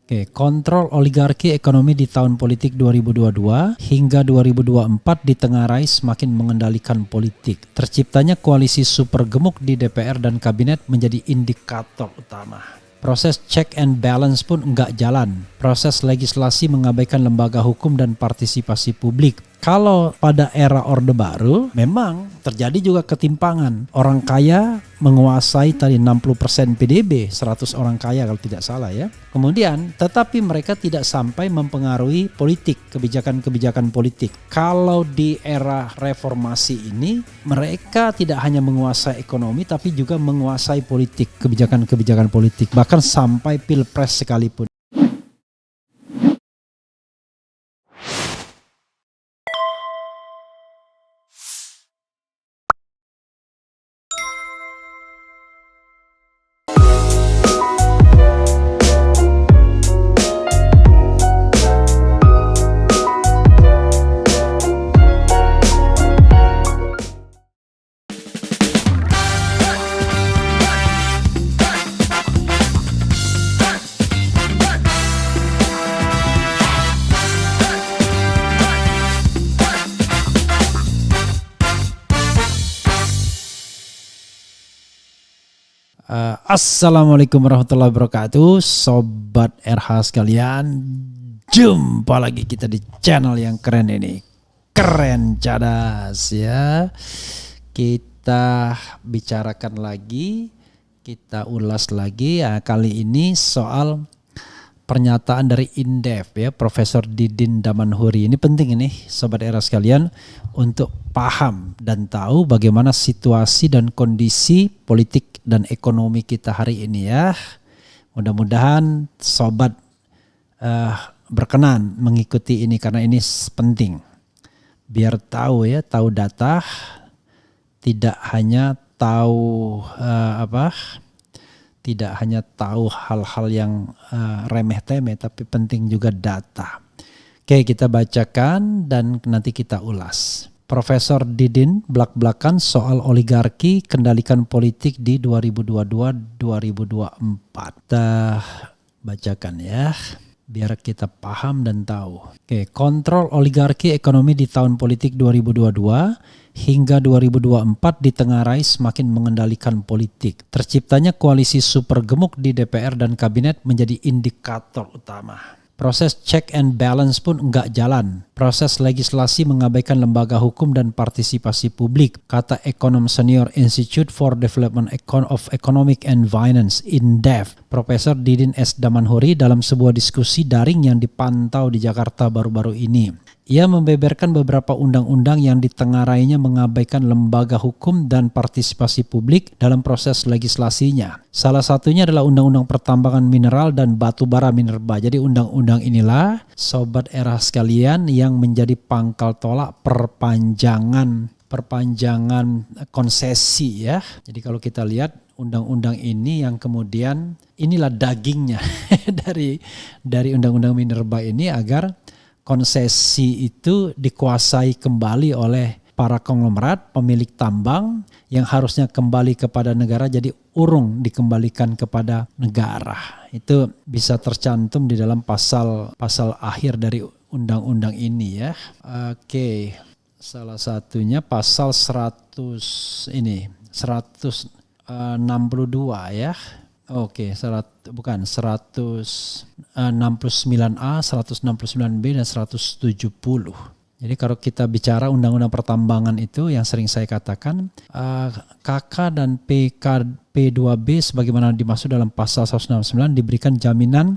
Oke, kontrol oligarki ekonomi di tahun politik 2022 hingga 2024 ditengarai semakin mengendalikan politik. Terciptanya koalisi super gemuk di DPR dan kabinet menjadi indikator utama. Proses check and balance pun enggak jalan. Proses legislasi mengabaikan lembaga hukum dan partisipasi publik. Kalau pada era Orde Baru memang terjadi juga ketimpangan. Orang kaya menguasai tadi 60% PDB, 100 orang kaya kalau tidak salah ya. Kemudian tetapi mereka tidak sampai mempengaruhi politik, kebijakan-kebijakan politik. Kalau di era reformasi ini mereka tidak hanya menguasai ekonomi tapi juga menguasai politik, kebijakan-kebijakan politik, bahkan sampai pilpres sekalipun. Assalamualaikum warahmatullahi wabarakatuh, Sobat RH sekalian. Jumpa lagi kita di channel yang keren ini, Keren Cadas ya. Kita bicarakan lagi, kita ulas lagi ya, kali ini soal pernyataan dari Indef ya, Profesor Didin Damanhuri. Ini penting ini Sobat RH sekalian untuk paham dan tahu bagaimana situasi dan kondisi politik dan ekonomi kita hari ini ya. Mudah-mudahan Sobat berkenan mengikuti ini karena ini penting. Biar tahu ya, tahu data, tidak hanya tahu tidak hanya tahu hal-hal yang remeh-temeh, tapi penting juga data. Oke, kita bacakan dan nanti kita ulas. Profesor Didin belak-belakan soal oligarki kendalikan politik di 2022-2024. Kita bacakan ya, biar kita paham dan tahu. Oke, kontrol oligarki ekonomi di tahun politik 2022 hingga 2024 ditengarai semakin mengendalikan politik. Terciptanya koalisi super gemuk di DPR dan kabinet menjadi indikator utama. Proses check and balance pun enggak jalan. Proses legislasi mengabaikan lembaga hukum dan partisipasi publik, kata ekonom senior Institute for Development of Economic and Finance (INDEF), Profesor Didin S. Damanhuri dalam sebuah diskusi daring yang dipantau di Jakarta baru-baru ini. Ia membeberkan beberapa undang-undang yang ditengarainya mengabaikan lembaga hukum dan partisipasi publik dalam proses legislasinya. Salah satunya adalah Undang-Undang Pertambangan Mineral dan Batu Bara Minerba. Jadi undang-undang inilah Sobat RH sekalian yang menjadi pangkal tolak perpanjangan konsesi ya. Jadi kalau kita lihat undang-undang ini yang kemudian inilah dagingnya dari Undang-Undang Minerba ini agar konsesi itu dikuasai kembali oleh para konglomerat, pemilik tambang yang harusnya kembali kepada negara jadi urung dikembalikan kepada negara. Itu bisa tercantum di dalam pasal akhir dari undang-undang ini ya. Oke, salah satunya pasal 162 ya. Oke, 169A, 169B, dan 170. Jadi kalau kita bicara undang-undang pertambangan itu yang sering saya katakan, KK dan PKP2B sebagaimana dimaksud dalam pasal 169 diberikan jaminan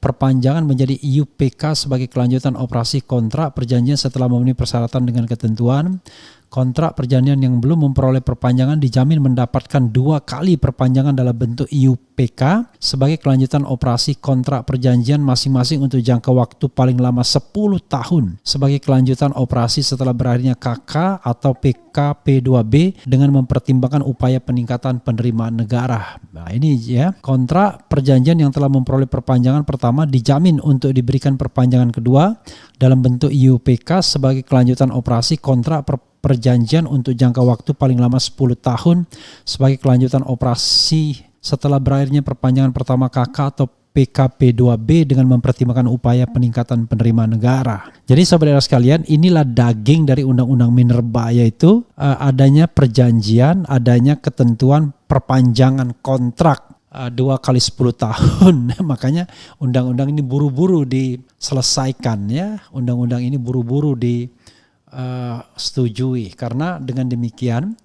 perpanjangan menjadi IUPK sebagai kelanjutan operasi kontrak perjanjian setelah memenuhi persyaratan dengan ketentuan. Kontrak perjanjian yang belum memperoleh perpanjangan dijamin mendapatkan 2 kali perpanjangan dalam bentuk IUPK sebagai kelanjutan operasi kontrak perjanjian masing-masing untuk jangka waktu paling lama 10 tahun sebagai kelanjutan operasi setelah berakhirnya KK atau PKP2B dengan mempertimbangkan upaya peningkatan penerimaan negara. Nah ini ya, kontrak perjanjian yang telah memperoleh perpanjangan pertama dijamin untuk diberikan perpanjangan kedua dalam bentuk IUPK sebagai kelanjutan operasi kontrak perjanjian untuk jangka waktu paling lama 10 tahun sebagai kelanjutan operasi setelah berakhirnya perpanjangan pertama KK atau PKP 2B dengan mempertimbangkan upaya peningkatan penerimaan negara. Jadi saudara sekalian, inilah daging dari Undang-Undang Minerba, yaitu adanya perjanjian, adanya ketentuan perpanjangan kontrak 2 kali 10 tahun. Makanya undang-undang ini buru-buru diselesaikan ya. Undang-undang ini buru-buru disetujui karena dengan demikian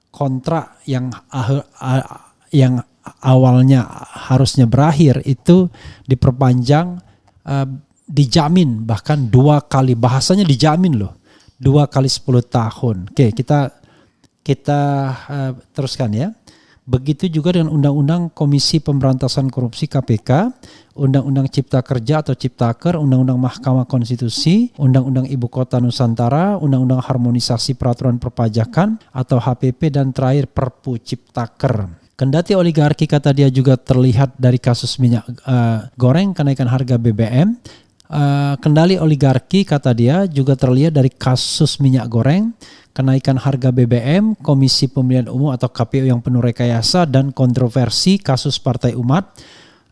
kontrak yang awalnya harusnya berakhir itu diperpanjang, dijamin bahkan 2 kali, bahasanya dijamin loh, 2 kali 10 tahun. Oke, kita teruskan ya. Begitu juga dengan Undang-Undang Komisi Pemberantasan Korupsi KPK, Undang-Undang Cipta Kerja atau Ciptaker, Undang-Undang Mahkamah Konstitusi, Undang-Undang Ibu Kota Nusantara, Undang-Undang Harmonisasi Peraturan Perpajakan atau HPP, dan terakhir Perpu Ciptaker. Kendati oligarki kata dia juga terlihat dari kasus minyak goreng, kenaikan harga BBM, kendali oligarki kata dia juga terlihat dari kasus minyak goreng, kenaikan harga BBM, Komisi Pemilihan Umum atau KPU yang penuh rekayasa dan kontroversi, kasus Partai Umat,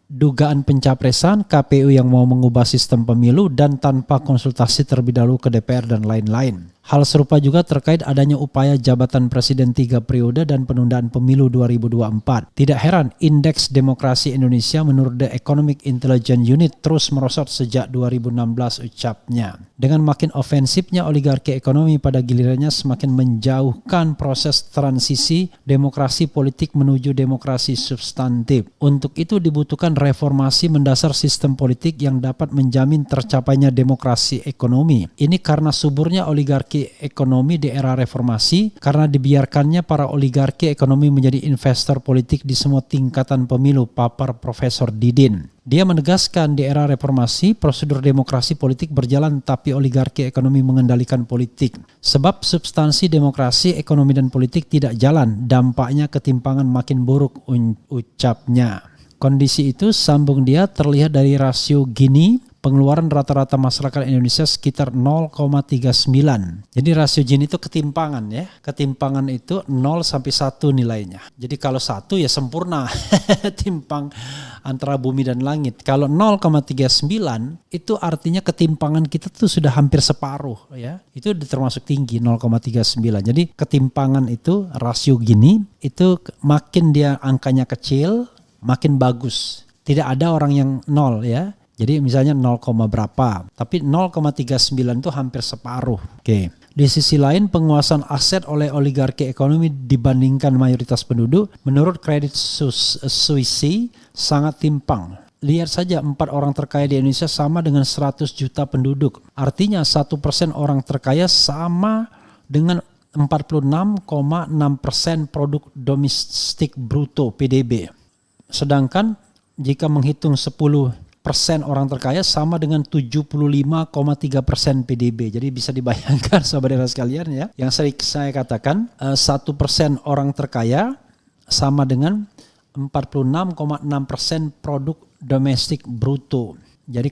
dugaan pencapresan, KPU yang mau mengubah sistem pemilu dan tanpa konsultasi terlebih dahulu ke DPR dan lain-lain. Hal serupa juga terkait adanya upaya jabatan presiden 3 periode dan penundaan pemilu 2024. Tidak heran Indeks Demokrasi Indonesia menurut The Economic Intelligence Unit terus merosot sejak 2016 ucapnya. Dengan makin ofensifnya oligarki ekonomi pada gilirannya semakin menjauhkan proses transisi demokrasi politik menuju demokrasi substantif. Untuk itu dibutuhkan reformasi mendasar sistem politik yang dapat menjamin tercapainya demokrasi ekonomi. Ini karena suburnya oligarki ekonomi di era reformasi, karena dibiarkannya para oligarki ekonomi menjadi investor politik di semua tingkatan pemilu, papar Profesor Didin. Dia menegaskan di era reformasi prosedur demokrasi politik berjalan tapi oligarki ekonomi mengendalikan politik. Sebab substansi demokrasi, ekonomi dan politik tidak jalan, dampaknya ketimpangan makin buruk, ucapnya. Kondisi itu, sambung dia, terlihat dari rasio Gini, pengeluaran rata-rata masyarakat Indonesia sekitar 0,39. Jadi rasio Gini itu ketimpangan ya. Ketimpangan itu 0 sampai 1 nilainya. Jadi kalau 1 ya sempurna. Timpang antara bumi dan langit. Kalau 0,39 itu artinya ketimpangan kita tuh sudah hampir separuh ya. Itu termasuk tinggi 0,39. Jadi ketimpangan itu rasio Gini itu makin dia angkanya kecil, makin bagus. Tidak ada orang yang 0 ya. Jadi misalnya 0, berapa, tapi 0,39 itu hampir separuh. Oke. Di sisi lain, penguasaan aset oleh oligarki ekonomi dibandingkan mayoritas penduduk menurut Credit Suisse sangat timpang. Lihat saja 4 orang terkaya di Indonesia sama dengan 100 juta penduduk. Artinya 1% orang terkaya sama dengan 46,6% produk domestik bruto PDB. Sedangkan jika menghitung 10% orang terkaya sama dengan 75,3% PDB. Jadi bisa dibayangkan saudara sekalian ya. Yang saya katakan 1% orang terkaya sama dengan 46,6% produk domestik bruto. Jadi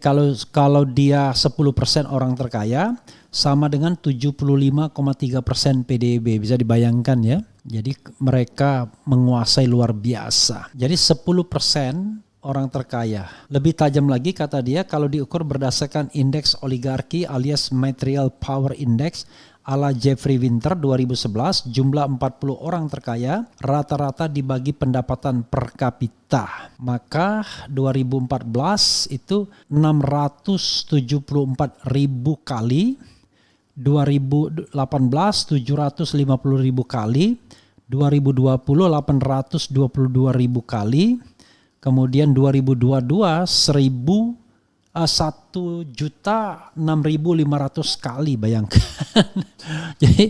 kalau dia 10% orang terkaya sama dengan 75,3% PDB. Bisa dibayangkan ya. Jadi mereka menguasai luar biasa. Jadi 10% orang terkaya. Lebih tajam lagi kata dia kalau diukur berdasarkan indeks oligarki alias Material Power Index ala Jeffrey Winter 2011, jumlah 40 orang terkaya rata-rata dibagi pendapatan per kapita. Maka 2014 itu 674 ribu kali, 2018 750 ribu kali, 2020 822 ribu kali, kemudian 2022 1.6.500 kali, bayangkan. Jadi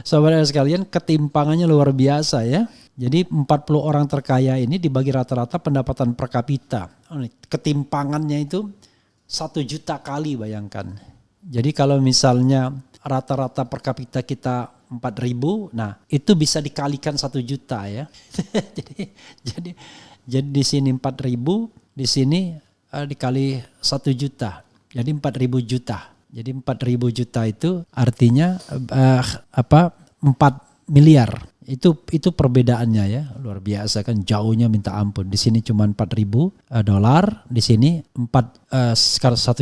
saudara sekalian ketimpangannya luar biasa ya. Jadi 40 orang terkaya ini dibagi rata-rata pendapatan per kapita. Ketimpangannya itu 1 juta kali, bayangkan. Jadi kalau misalnya rata-rata per kapita kita 4.000, nah itu bisa dikalikan 1 juta ya. Jadi di sini 4.000, di sini dikali 1 juta. Jadi 4.000 juta. Jadi 4.000 juta itu artinya 4 miliar Itu perbedaannya ya, luar biasa kan, jauhnya minta ampun. Di sini cuma 4.000 dolar, di sini 1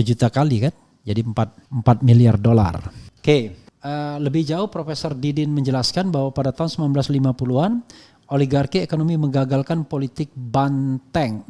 juta kali kan, jadi 4 miliar dolar. Oke. Lebih jauh Profesor Didin menjelaskan bahwa pada tahun 1950-an oligarki ekonomi menggagalkan politik benteng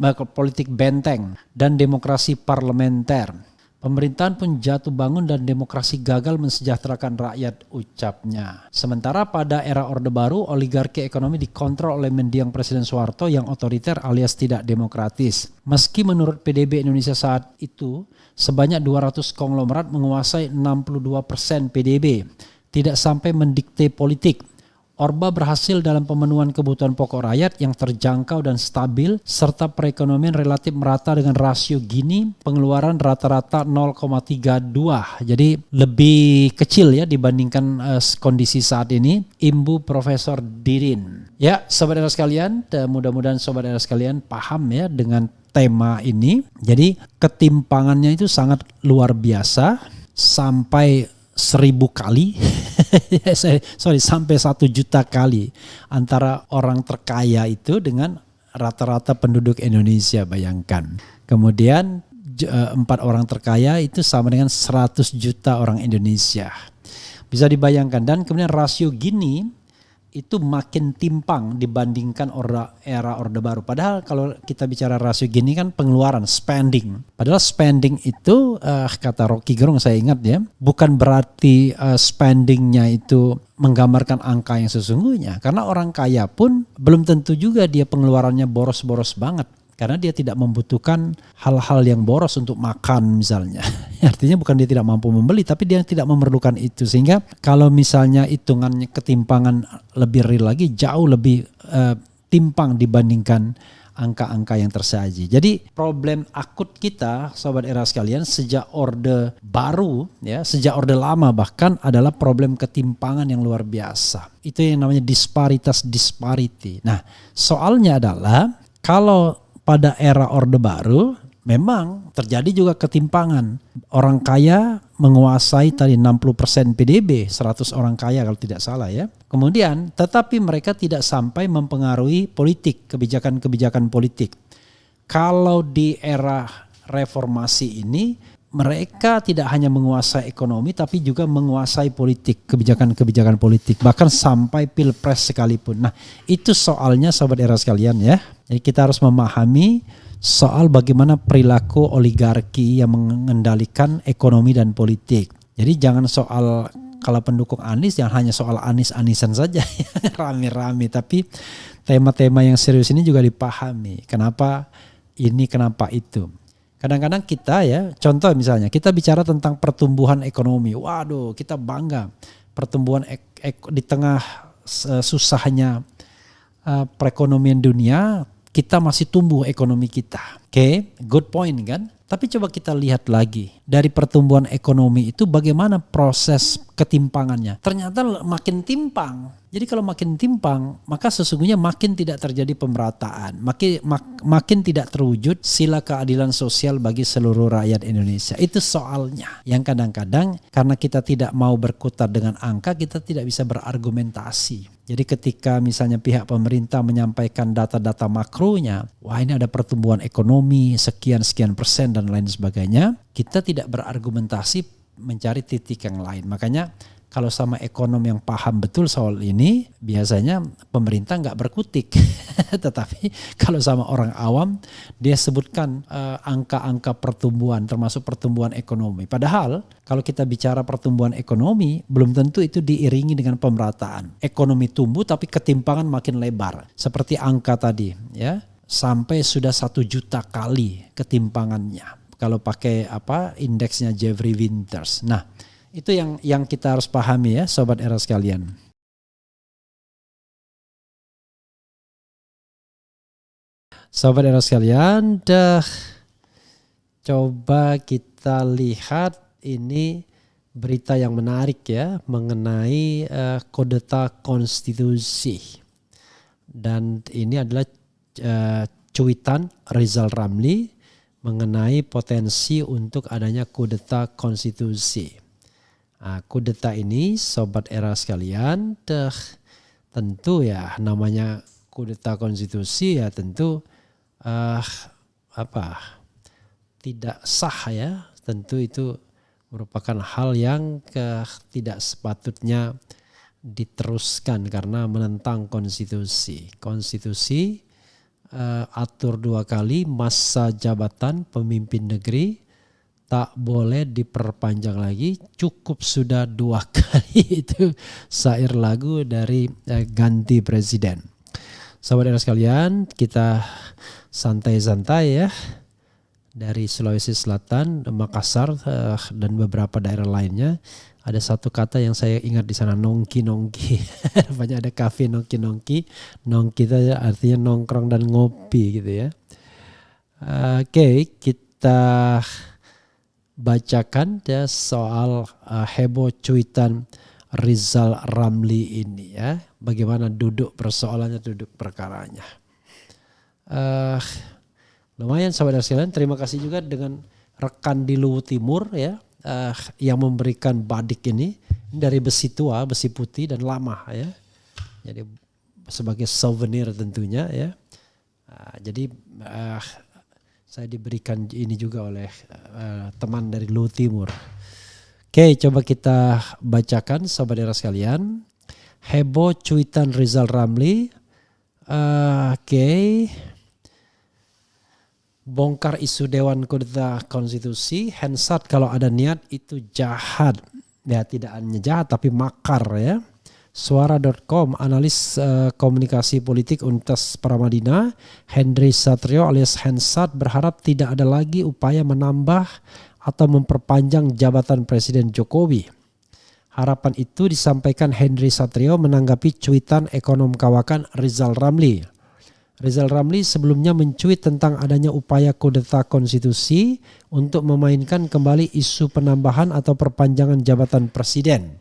dan demokrasi parlementer. Pemerintahan pun jatuh bangun dan demokrasi gagal mensejahterakan rakyat, ucapnya. Sementara pada era Orde Baru, oligarki ekonomi dikontrol oleh mendiang Presiden Soeharto yang otoriter alias tidak demokratis. Meski menurut PDB Indonesia saat itu, sebanyak 200 konglomerat menguasai 62% PDB, tidak sampai mendikte politik. Orba berhasil dalam pemenuhan kebutuhan pokok rakyat yang terjangkau dan stabil, serta perekonomian relatif merata dengan rasio Gini pengeluaran rata-rata 0,32. Jadi lebih kecil ya dibandingkan kondisi saat ini. Imbu Profesor Didin. Ya, sobat era sekalian, mudah-mudahan sobat era sekalian paham ya dengan tema ini. Jadi ketimpangannya itu sangat luar biasa, sampai 1.000 kali, sampai 1 juta kali antara orang terkaya itu dengan rata-rata penduduk Indonesia, bayangkan. Kemudian 4 orang terkaya itu sama dengan 100 juta orang Indonesia. Bisa dibayangkan, dan kemudian rasio Gini itu makin timpang dibandingkan era Orde Baru. Padahal kalau kita bicara rasio Gini kan pengeluaran, spending. Padahal spending itu kata Rocky Gerung saya ingat ya, bukan berarti spendingnya itu menggambarkan angka yang sesungguhnya. Karena orang kaya pun belum tentu juga dia pengeluarannya boros-boros banget. Karena dia tidak membutuhkan hal-hal yang boros untuk makan misalnya. Artinya bukan dia tidak mampu membeli, tapi dia tidak memerlukan itu. Sehingga kalau misalnya hitungannya ketimpangan lebih real lagi, jauh lebih timpang dibandingkan angka-angka yang tersaji. Jadi problem akut kita sobat era sekalian sejak Orde Baru ya, sejak Orde Lama bahkan adalah problem ketimpangan yang luar biasa. Itu yang namanya disparity. Nah, soalnya adalah kalau pada era Orde Baru memang terjadi juga ketimpangan. Orang kaya menguasai tadi 60% PDB, 100 orang kaya kalau tidak salah ya. Kemudian tetapi mereka tidak sampai mempengaruhi politik, kebijakan-kebijakan politik. Kalau di era reformasi ini mereka tidak hanya menguasai ekonomi tapi juga menguasai politik, kebijakan-kebijakan politik, bahkan sampai pilpres sekalipun. Nah, itu soalnya sobat era sekalian ya. Jadi kita harus memahami soal bagaimana perilaku oligarki yang mengendalikan ekonomi dan politik. Jadi jangan soal kalau pendukung Anies jangan hanya soal Anies-Anisan saja rame-rame, tapi tema-tema yang serius ini juga dipahami. Kenapa ini, kenapa itu. Kadang-kadang kita ya, contoh misalnya kita bicara tentang pertumbuhan ekonomi. Waduh, kita bangga pertumbuhan di tengah susahnya perekonomian dunia, kita masih tumbuh ekonomi kita. Oke, good point kan? Tapi coba kita lihat lagi dari pertumbuhan ekonomi itu bagaimana proses ketimpangannya. Ternyata makin timpang. Jadi kalau makin timpang, maka sesungguhnya makin tidak terjadi pemerataan. Makin tidak terwujud sila keadilan sosial bagi seluruh rakyat Indonesia. Itu soalnya. Yang kadang-kadang karena kita tidak mau berkutat dengan angka, kita tidak bisa berargumentasi. Jadi ketika misalnya pihak pemerintah menyampaikan data-data makronya, wah ini ada pertumbuhan ekonomi sekian-sekian persen dan lain sebagainya, kita tidak berargumentasi mencari titik yang lain. Makanya kalau sama ekonom yang paham betul soal ini, biasanya pemerintah nggak berkutik. Tetapi kalau sama orang awam, dia sebutkan angka-angka pertumbuhan, termasuk pertumbuhan ekonomi. Padahal kalau kita bicara pertumbuhan ekonomi, belum tentu itu diiringi dengan pemerataan. Ekonomi tumbuh tapi ketimpangan makin lebar. Seperti angka tadi, ya, sampai sudah 1 juta kali ketimpangannya. Kalau pakai indeksnya Jeffrey Winters. Nah, itu yang kita harus pahami ya sobat era sekalian. Sobat era sekalian, coba kita lihat ini berita yang menarik ya mengenai kudeta konstitusi. Dan ini adalah cuitan Rizal Ramli mengenai potensi untuk adanya kudeta konstitusi. Kudeta ini sobat era sekalian tentu ya namanya kudeta konstitusi ya tentu tidak sah ya. Tentu itu merupakan hal yang tidak sepatutnya diteruskan karena menentang konstitusi. Konstitusi atur 2 kali masa jabatan pemimpin negeri, tak boleh diperpanjang lagi, cukup sudah 2 kali. Itu syair lagu dari ganti presiden. Sahabat era sekalian, kita santai-santai ya. Dari Sulawesi Selatan, Makassar dan beberapa daerah lainnya, ada satu kata yang saya ingat di sana, nongki-nongki. Banyak ada kafe nongki-nongki. Nongki itu artinya nongkrong dan ngopi gitu ya. Oke, kita bacakan ya soal heboh cuitan Rizal Ramli ini ya. Bagaimana duduk persoalannya, duduk perkaranya. Lumayan sahabat sekalian, terima kasih juga dengan rekan di Luwu Timur ya yang memberikan badik ini dari besi tua, besi putih dan lama ya. Jadi sebagai souvenir tentunya ya. Jadi saya diberikan ini juga oleh teman dari Luwu Timur. Oke, coba kita bacakan sahabat era sekalian. Heboh cuitan Rizal Ramli. Bongkar isu Dewan Kudeta Konstitusi, Hensat kalau ada niat itu jahat. Ya tidak hanya jahat tapi makar ya. Suara.com, analis komunikasi politik Universitas Paramadina, Henry Satrio alias Hensat berharap tidak ada lagi upaya menambah atau memperpanjang jabatan Presiden Jokowi. Harapan itu disampaikan Henry Satrio menanggapi cuitan ekonom kawakan Rizal Ramli. Rizal Ramli sebelumnya mencuit tentang adanya upaya kudeta konstitusi untuk memainkan kembali isu penambahan atau perpanjangan jabatan presiden.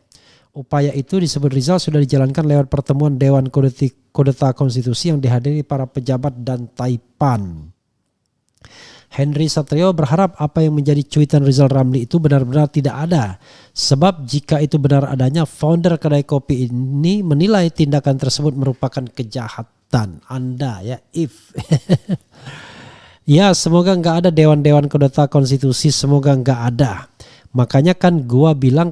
Upaya itu disebut Rizal sudah dijalankan lewat pertemuan Dewan Kudeta Konstitusi yang dihadiri para pejabat dan Taipan. Henry Satrio berharap apa yang menjadi cuitan Rizal Ramli itu benar-benar tidak ada. Sebab jika itu benar adanya, founder kedai kopi ini menilai tindakan tersebut merupakan kejahatan. Anda ya, if. Ya semoga nggak ada Dewan Kudeta Konstitusi, semoga nggak ada. Makanya kan gua bilang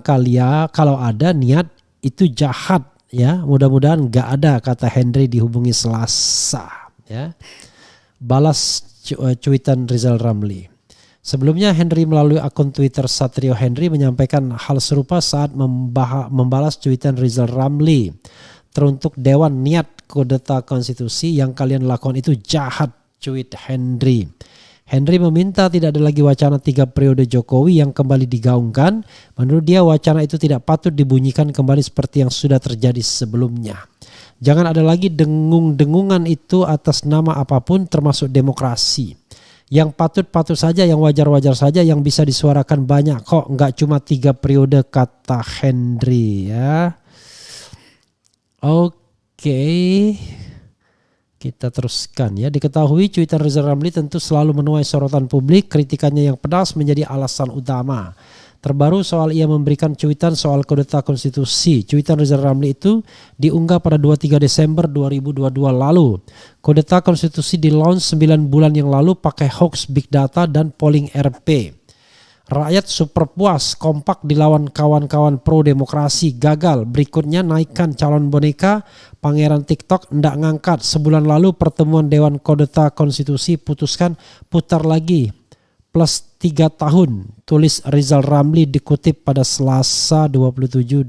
kalau ada niat itu jahat ya. Mudah-mudahan nggak ada, kata Henry dihubungi Selasa ya. Balas cuitan Rizal Ramli. Sebelumnya Henry melalui akun Twitter Satrio Henry menyampaikan hal serupa saat membalas cuitan Rizal Ramli. Teruntuk Dewan niat kudeta konstitusi yang kalian lakukan itu jahat, cuit Henry. Henry meminta tidak ada lagi wacana 3 periode Jokowi yang kembali digaungkan. Menurut dia wacana itu tidak patut dibunyikan kembali seperti yang sudah terjadi sebelumnya. Jangan ada lagi dengung-dengungan itu atas nama apapun termasuk demokrasi. Yang patut-patut saja, yang wajar-wajar saja, yang bisa disuarakan banyak kok, nggak cuma 3 periode, kata Henry ya. Oke, kita teruskan ya. Diketahui cuitan Rizal Ramli tentu selalu menuai sorotan publik. Kritikannya yang pedas menjadi alasan utama. Terbaru soal ia memberikan cuitan soal kudeta konstitusi. Cuitan Rizal Ramli itu diunggah pada 23 Desember 2022 lalu. Kudeta konstitusi di-launch 9 bulan yang lalu pakai hoax big data dan polling RP. Rakyat super puas, kompak dilawan kawan-kawan pro demokrasi, gagal. Berikutnya naikkan calon boneka, pangeran TikTok ndak ngangkat. Sebulan lalu pertemuan Dewan Kudeta Konstitusi putuskan putar lagi plus 3 tahun. Tulis Rizal Ramli dikutip pada Selasa 27/12.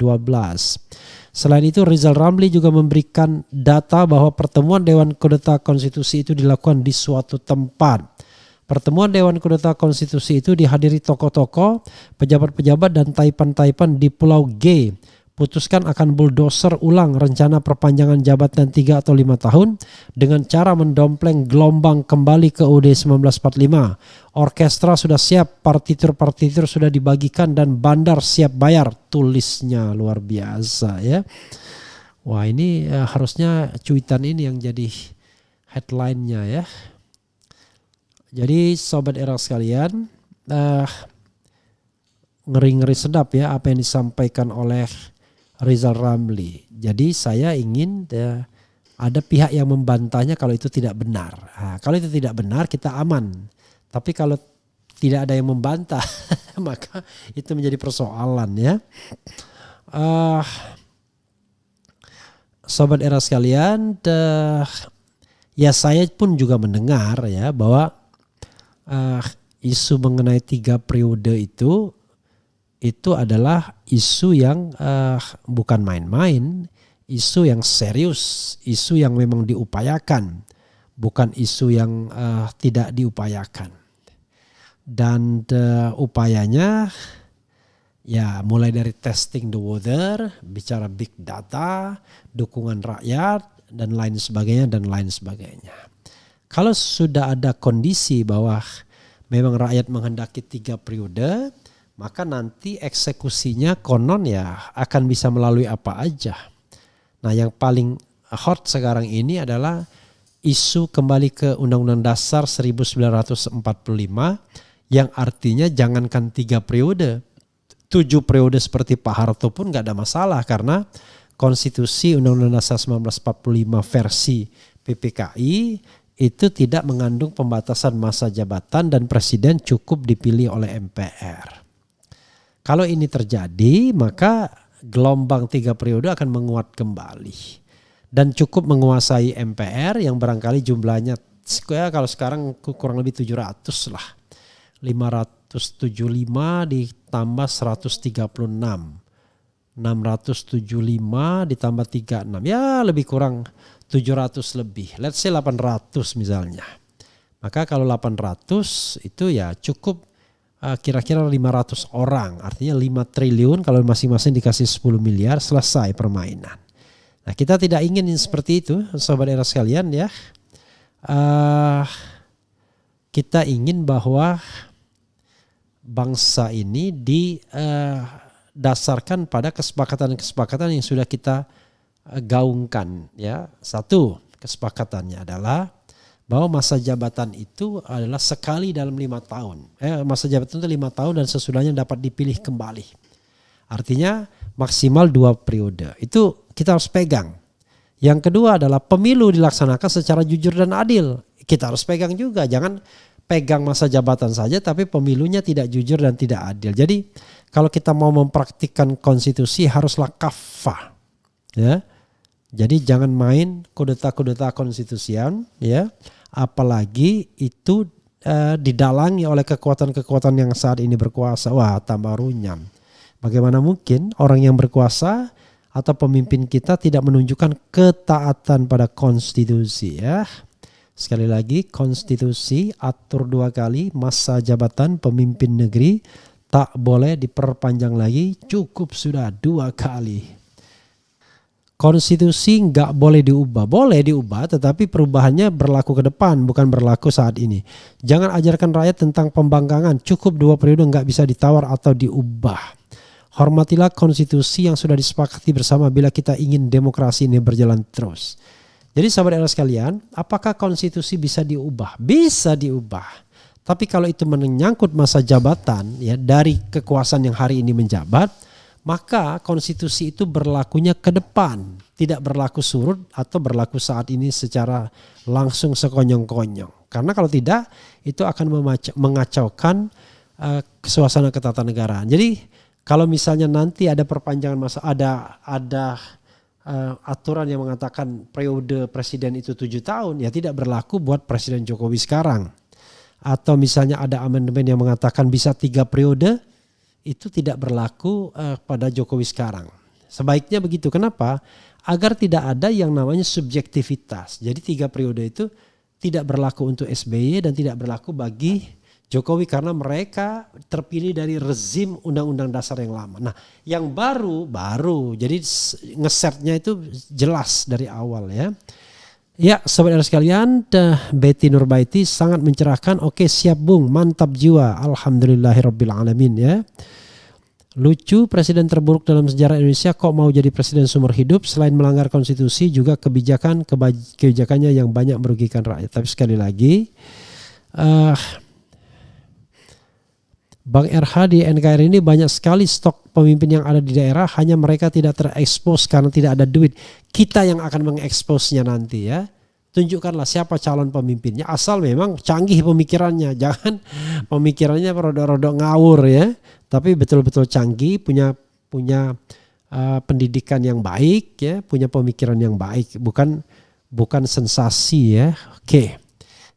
Selain itu Rizal Ramli juga memberikan data bahwa pertemuan Dewan Kudeta Konstitusi itu dilakukan di suatu tempat. Pertemuan Dewan Kudeta Konstitusi itu dihadiri tokoh-tokoh, pejabat-pejabat dan taipan-taipan di Pulau G. Putuskan akan bulldozer ulang rencana perpanjangan jabatan 3 atau 5 tahun dengan cara mendompleng gelombang kembali ke UUD 1945. Orkestra sudah siap, partitur-partitur sudah dibagikan dan bandar siap bayar, tulisnya luar biasa ya. Wah ini harusnya cuitan ini yang jadi headline-nya ya. Jadi sobat era sekalian, ngeri-ngeri sedap ya apa yang disampaikan oleh Rizal Ramli. Jadi saya ingin ada pihak yang membantahnya kalau itu tidak benar. Nah, kalau itu tidak benar kita aman. Tapi kalau tidak ada yang membantah maka itu menjadi persoalan ya. Sobat Era sekalian, ya saya pun juga mendengar ya bahwa isu mengenai 3 periode itu adalah isu yang bukan main-main, isu yang serius, isu yang memang diupayakan, bukan isu yang tidak diupayakan. Dan upayanya ya mulai dari testing the water, bicara big data, dukungan rakyat, dan lain sebagainya. Kalau sudah ada kondisi bahwa memang rakyat menghendaki 3 periode, maka nanti eksekusinya konon ya akan bisa melalui apa aja. Nah yang paling hot sekarang ini adalah isu kembali ke Undang-Undang Dasar 1945 yang artinya jangankan 3 periode, 7 periode seperti Pak Harto pun gak ada masalah karena konstitusi Undang-Undang Dasar 1945 versi PPKI itu tidak mengandung pembatasan masa jabatan dan presiden cukup dipilih oleh MPR. Kalau ini terjadi maka gelombang 3 periode akan menguat kembali dan cukup menguasai MPR yang barangkali jumlahnya kalau sekarang kurang lebih 700 lah. 575 ditambah 136. 675 ditambah 36 ya lebih kurang 700 lebih. Let's say 800 misalnya. Maka kalau 800 itu ya cukup kira-kira 500 orang, artinya 5 triliun kalau masing-masing dikasih 10 miliar selesai permainan. Nah kita tidak ingin seperti itu Sobat Era sekalian ya. Kita ingin bahwa bangsa ini didasarkan pada kesepakatan-kesepakatan yang sudah kita gaungkan ya. Satu kesepakatannya adalah bahwa masa jabatan itu adalah sekali dalam 5 tahun. Masa jabatan itu 5 tahun dan sesudahnya dapat dipilih kembali. Artinya maksimal 2 periode. Itu kita harus pegang. Yang kedua adalah pemilu dilaksanakan secara jujur dan adil. Kita harus pegang juga. Jangan pegang masa jabatan saja tapi pemilunya tidak jujur dan tidak adil. Jadi kalau kita mau mempraktikkan konstitusi haruslah kafah. Ya. Jadi jangan main kudeta-kudeta konstitusian ya. Apalagi itu didalangi oleh kekuatan-kekuatan yang saat ini berkuasa. Wah tambah runyam. Bagaimana mungkin orang yang berkuasa atau pemimpin kita tidak menunjukkan ketaatan pada konstitusi ya. Sekali lagi konstitusi atur 2 kali masa jabatan pemimpin negeri tak boleh diperpanjang lagi, cukup sudah 2 kali. Konstitusi nggak boleh diubah. Boleh diubah tetapi perubahannya berlaku ke depan bukan berlaku saat ini. Jangan ajarkan rakyat tentang pembangkangan. Cukup 2 periode nggak bisa ditawar atau diubah. Hormatilah konstitusi yang sudah disepakati bersama bila kita ingin demokrasi ini berjalan terus. Jadi sahabat Era sekalian, apakah konstitusi bisa diubah? Bisa diubah. Tapi kalau itu menyangkut masa jabatan ya dari kekuasaan yang hari ini menjabat, maka konstitusi itu berlakunya ke depan, tidak berlaku surut atau berlaku saat ini secara langsung sekonyong-konyong. Karena kalau tidak itu akan mengacaukan suasana ketatanegaraan. Jadi kalau misalnya nanti ada perpanjangan masa, ada aturan yang mengatakan periode presiden itu 7 tahun, ya tidak berlaku buat Presiden Jokowi sekarang. Atau misalnya ada amandemen yang mengatakan bisa 3 periode, itu tidak berlaku pada Jokowi sekarang. Sebaiknya begitu. Kenapa? Agar tidak ada yang namanya subjektivitas. Jadi 3 periode itu tidak berlaku untuk SBY dan tidak berlaku bagi Jokowi karena mereka terpilih dari rezim Undang-Undang Dasar yang lama. Nah, yang baru. Jadi ngesetnya itu jelas dari awal ya. Ya, sobat Era sekalian, Betty Nurbaiti sangat mencerahkan. Oke, siap Bung, mantap jiwa. Alhamdulillahirabbil alamin ya. Lucu, presiden terburuk dalam sejarah Indonesia kok mau jadi presiden seumur hidup. Selain melanggar konstitusi juga kebijakannya yang banyak merugikan rakyat. Tapi sekali lagi Bang RH di NKRI ini banyak sekali stok pemimpin yang ada di daerah, hanya mereka tidak terekspos karena tidak ada duit. Kita yang akan mengeksposnya nanti ya. Tunjukkanlah siapa calon pemimpinnya, asal memang canggih pemikirannya. Jangan pemikirannya rodok-rodok ngawur ya. Tapi betul-betul canggih, punya pendidikan yang baik ya, punya pemikiran yang baik, bukan sensasi ya. Oke.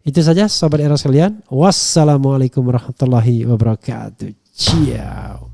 Itu saja Sobat Era sekalian. Wassalamualaikum warahmatullahi wabarakatuh. Ciao.